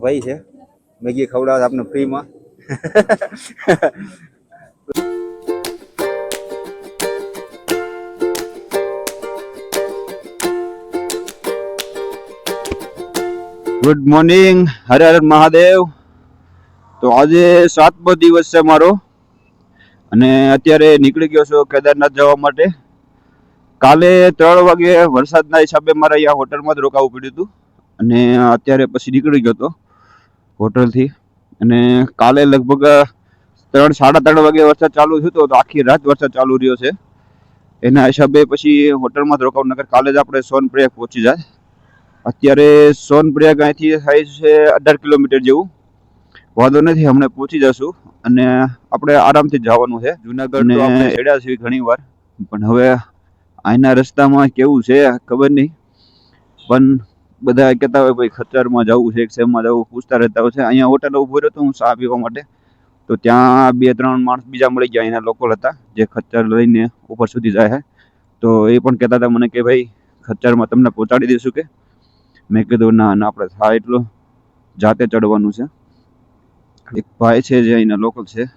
ભાઈ છે મેગી ખવડાવે આપને ફ્રીમાં. Good morning, Har Har Mahadev. તો આજે 7મો દિવસ છે મારો અને અત્યારે નીકળી ગયો છું કેદારનાથ જવા માટે. કાલે 3 વાગે વરસાદના હિસાબે મારે અહીંયા હોટલમાં જ રોકાવું પડ્યું હતું અને અત્યારે પછી નીકળી ગયો હતો હોટલથી. અને કાલે લગભગ 3-3:30 વાગે વરસાદ ચાલુ થયો તો આખી રાત વરસાદ ચાલુ રહ્યો છે. એના હિસાબે પછી હોટલમાં જ રોકાવું, નકર કાલે જ આપણે સોનપ્રયાગ પહોંચી જાય. અત્યારે સોનપ્રયાગ અહીંથી થાય છે 18 કિલોમીટર જેવું. વાંધો નથી, હમણાં પહોંચી જશું અને આપણે આરામથી જવાનું છે. જુનાગઢ ને હેડ્યા છીએ ઘણી વાર, પણ હવે અહીંના રસ્તામાં કેવું છે ખબર નહીં. પણ બધા કહેતા હોય ભાઈ ખચ્ચરમાં જવું છે, શેમાં જવું પૂછતા રહેતા હોય છે. અહીંયા હોટલ ઊભો રહ્યો હતો હું ચા પીવા માટે, તો ત્યાં 2-3 માણસ બીજા મળી ગયા, અહીંના લોકલ હતા જે ખચ્ચર લઈને ઉપર સુધી જાય છે. તો એ પણ કહેતા હતા મને કે ભાઈ ખચ્ચરમાં તમને પહોંચાડી દઈશું કે. મેં કીધું ના ના, આપણે થાય એટલું જાતે ચડવાનું છે. એક ભાઈ છે જે અહીંના લોકલ છે,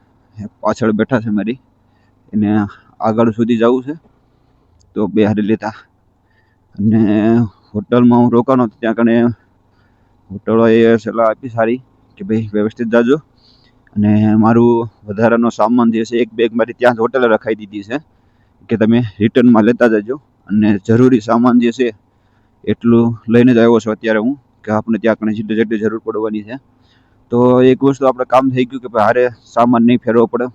પાછળ બેઠા છે મારી, એને આગળ સુધી જવું છે તો બે હારી લેતા. અને હોટલમાં હું રોકાનો ત્યાં કને હોટલોએ સલાહ આપી સારી કે ભાઈ વ્યવસ્થિત જાજો. અને મારું વધારાનો સામાન જે છે એક બેગ મારી ત્યાં જ હોટલે રખાઈ દીધી છે કે તમે રિટર્નમાં લેતા જજો. અને જરૂરી સામાન જે છે એટલું લઈને જ આવ્યો છું અત્યારે હું, કે આપણે ત્યાં કને જેટલી જરૂર પડવાની છે. તો એક વસ્તુ આપણે કામ થઈ ગયું કે ભાઈ હારે સામાન નહીં ફેરવો પડે,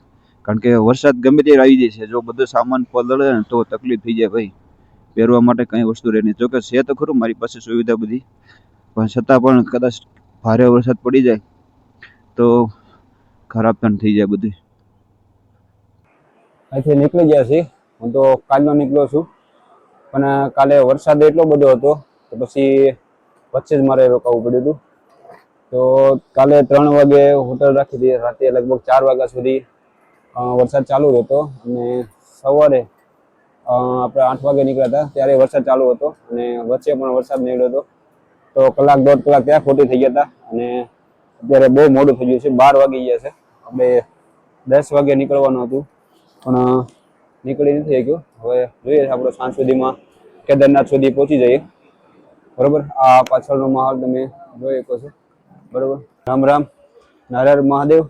કારણ કે વરસાદ ગમે ત્યારે આવી જાય છે. જો બધો સામાન પલળે ને તો તકલીફ થઈ જાય ભાઈ, પહેરવા માટે કંઈ વસ્તુ રહે નહીં. જોકે છે તો ખરું મારી પાસે સુવિધા બધી, પણ છતાં પણ કદાચ ભારે વરસાદ પડી જાય તો ખરાબ પણ થઈ જાય બધું. અહીંથી નીકળી ગયા છીએ. હું તો કાલનો નીકળ્યો છું, પણ કાલે વરસાદ એટલો બધો હતો તો પછી વચ્ચે જ મારે રોકાવું પડ્યું હતું. તો કાલે 3 વાગે હોટલ રાખી દીધી. રાતે લગભગ 4 વાગ્યા સુધી વરસાદ ચાલુ હતો અને સવારે આપણે 8 વાગે નીકળ્યા હતા ત્યારે વરસાદ ચાલુ હતો અને વચ્ચે પણ વરસાદ નીકળ્યો હતો. તો 1-1.5 કલાક ત્યાં ખોટી થઈ ગયા હતા અને અત્યારે બહુ મોડું થઈ ગયું છે. 12 વાગી ગયા છે. આપણે 10 વાગે નીકળવાનું હતું પણ નીકળી નથી શક્યું. હવે જોઈએ આપણે સાંજ સુધીમાં કેદારનાથ સુધી પહોંચી જઈએ. બરોબર, આ પાછળનો માહોલ તમે જોઈ શકો છો. બરોબર, રામ રામ, હર હર મહાદેવ.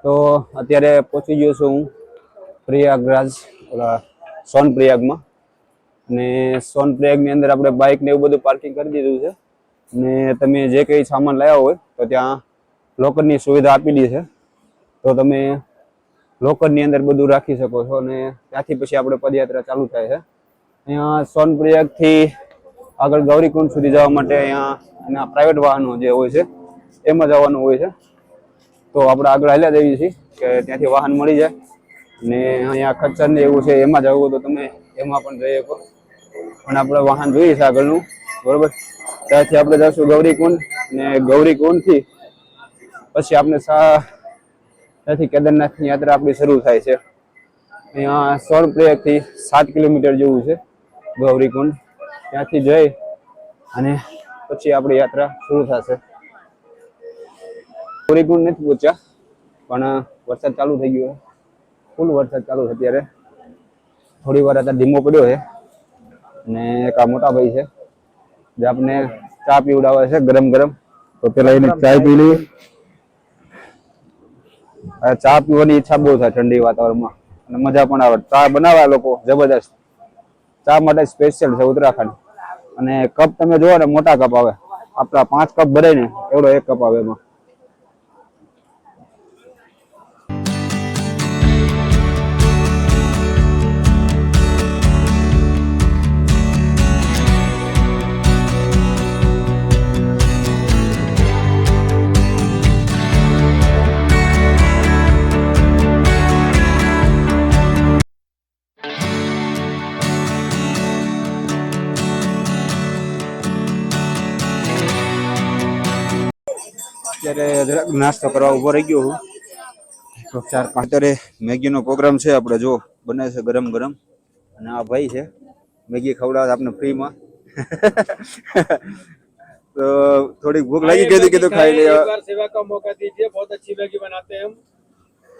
તો અત્યારે પહોંચી ગયો છું હું પ્રયાગરાજ, ઓલા સોનપ્રયાગમાં. અને સોનપ્રયાગની અંદર આપણે બાઇક ને એવું બધું પાર્કિંગ કરી દીધું છે. ને તમે જે કંઈ સામાન લાવ્યા હોય તો ત્યાં લોકરની સુવિધા આપેલી છે, તો તમે લોકરની અંદર બધું રાખી શકો છો. અને ત્યાંથી પછી આપણે પદયાત્રા ચાલુ થાય છે. અહીંયા સોનપ્રયાગથી આગળ ગૌરીકુંડ સુધી જવા માટે અહીંયા એના પ્રાઇવેટ વાહનો જે હોય છે એમાં જવાનું હોય છે. તો આપણે આગળ હાલ્યા જઈએ છીએ કે ત્યાંથી વાહન મળી જાય. ને અહીંયા ખચ્ચર ને એવું છે એમાં જવું તો તમે એમાં પણ જઈ શકો. પણ આપણે વાહન જોઈએ છે આગળનું. બરોબર, ત્યાંથી આપણે જઈશું ગૌરીકુંડ, ને ગૌરીકુંડથી પછી આપણે ત્યાંથી કેદારનાથની યાત્રા આપણી શરૂ થાય છે. અહીંયા સોનપ્રયાગથી 7 કિલોમીટર જેવું છે ગૌરીકુંડ. ત્યાંથી જઈ અને પછી આપણી યાત્રા શરૂ થશે. ગૌરીકુંડ નથી પહોંચ્યા પણ વરસાદ ચાલુ થઈ ગયો, ફૂલ વરસાદ ચાલુ છે અત્યારે. થોડી વાર અત્યારે ધીમો પડ્યો છે. અને એક આ મોટા ભાઈ છે જે આપણે ચા પીવડાવે છે ગરમ ગરમ. તો પેલા એને ચા પી લઈએ. ચા પીવાની ઈચ્છા બહુ થાય ઠંડી વાતાવરણમાં અને મજા પણ આવે. ચા બનાવે લોકો જબરદસ્ત, ચા માટે સ્પેશિયલ છે ઉત્તરાખંડ. અને કપ તમે જોવો ને મોટા કપ આવે, આપણા 5 કપ ભરાય ને એવડો એક કપ આવે એમાં. અત્યારે નાસ્તો કરવા ઉભો રહી ગયો હું. 4-5 મેગીનો પ્રોગ્રામ છે આપણે, જો બને છે ગરમ ગરમ. અને આ ભાઈ છે મેગી ખવડાવે આપણે ફ્રીમાં. तो थोड़ी भूख लगी गई थी तो खाई लिया। एक बार सेवा का मौका दीजिए, बहुत अच्छी मैगी बनाते हैं हम।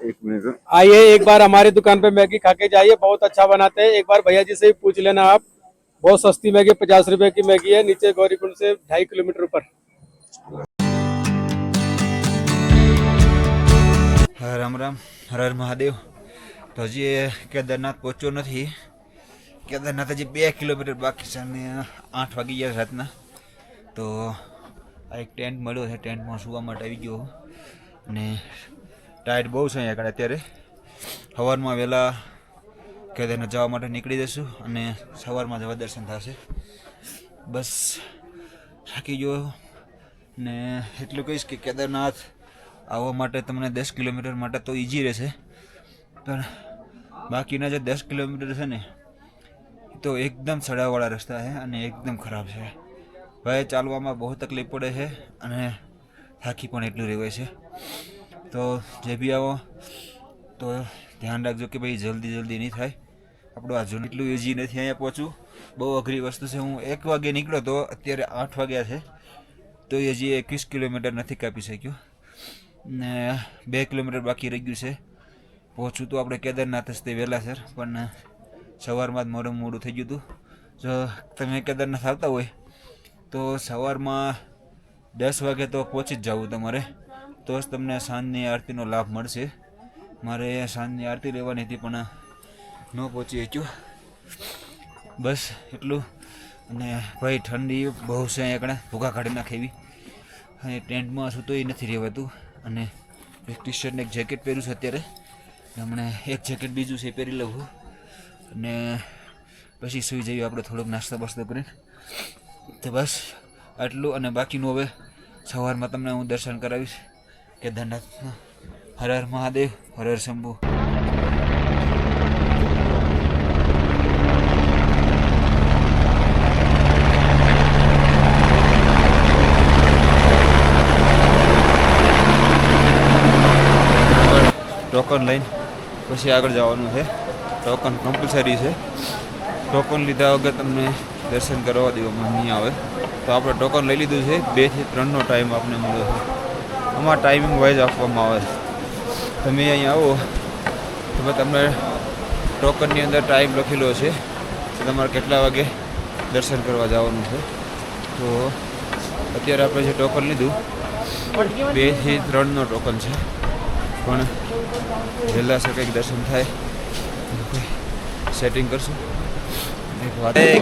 एक मिनट। आइए एक बार हमारी दुकान पे मैगी खा के जाइए, बहुत अच्छा बनाते हैं। एक बार भैया जी से ही पूछ लेना आप। बहुत सस्ती मैगी, 50 रुपए की मैगी है, नीचे गौरीकुंड से 2.5 किलोमीटर ऊपर। राम राम, हर हर महादेव। तो हजी केदारनाथ पहुंचो नहीं। केदारनाथ हजी 2 કિલોમીટર बाकी છે અને 8 વાગી ગયા રાતના। તો આ એક ટેન્ટ મળ્યો છે, ટેન્ટમાં સુવા માટે આવી ગયો અને ટાઈટ બહુ છે અહીંયા આગળ અત્યારે। સવારમાં વહેલા કેદારનાથ જવા માટે નીકળી જઈશું અને સવારમાં જવા દર્શન થશે। બસ થાકી ગયો ને એટલું કહીશ કે કેદારનાથ આવવા માટે તમને 10 કિલોમીટર માટે તો ઇઝી રહેશે, પણ બાકીના જે 10 કિલોમીટર છે ને તો એકદમ ચડાવવાળા રસ્તા છે અને એકદમ ખરાબ છે ભાઈ। ચાલવામાં બહુ તકલીફ પડે છે અને થાકી પણ એટલું રહેવાય છે। તો જે બી આવો તો ધ્યાન રાખજો કે ભાઈ જલ્દી નહીં થાય આપણું। આ જૂન એટલું ઇઝી નથી અહીંયા પહોંચવું, બહુ અઘરી વસ્તુ છે। હું 1 વાગે નીકળ્યો તો અત્યારે 8 વાગ્યા છે તો હજી 21 કિલોમીટર નથી કાપી શક્યો ને 2 કિલોમીટર બાકી રહી ગયું છે। પહોંચવું તો આપણે કેદારનાથ જ તે વહેલાસર, પણ સવારમાં જ મોડું થઈ ગયું હતું। જો તમે કેદારનાથ આવતા હોય તો સવારમાં 10 વાગે તો પહોંચી જ જવું તમારે, તો જ તમને સાંજની આરતીનો લાભ મળશે। મારે સાંજની આરતી લેવાની હતી પણ ન પહોંચી શક્યું। બસ એટલું। અને ભાઈ ઠંડી બહુ છે અહીંયા આગળ, ભૂખા કાઢી નાખે એવી। અને ટેન્ટમાં સૂતોય નથી રહેવાતું અને એક ટી શર્ટ ને એક જેકેટ પહેર્યું છે અત્યારે। હમણાં એક જેકેટ બીજું છે પહેરી લઉં અને પછી સૂઈ જઈએ આપણે થોડોક નાસ્તો બાસ્તો કરીને। તો બસ આટલું। અને બાકીનું હવે સવારમાં તમને હું દર્શન કરાવીશ કેદારનાથના। હર હર મહાદેવ, હર હર શંભુ। ટોકન લઈને પછી આગળ જવાનું છે। ટોકન કમ્પલસરી છે, ટોકન લીધા વગર તમને દર્શન કરવા દેવામાં નહીં આવે। તો આપણે ટોકન લઈ લીધું છે, 2 થી 3નો ટાઈમ આપણને મળ્યો છે। આમાં ટાઈમિંગ વાઇઝ આપવામાં આવે છે। તમે અહીંયા આવો તો તમને ટોકનની અંદર ટાઈમ લખેલો છે તો તમારે કેટલા વાગે દર્શન કરવા જવાનું છે। તો અત્યારે આપણે જે ટોકન લીધું 2 થી 3નો ટોકન છે, પણ વહેલા છે કંઈક દર્શન થાય સેટિંગ કરશું।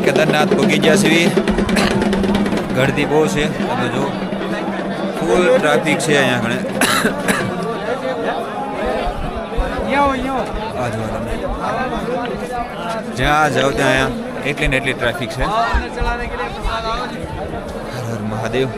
કેદારનાથ પહોંચી ગયા છીએ, ગળદી બહુ છે, તમે જો ફૂલ ટ્રાફિક છે અહીંયા આગળ। આ જો તમે જ્યાં જાઓ ત્યાં એટલી ને એટલી ટ્રાફિક છે। હર હર મહાદેવ।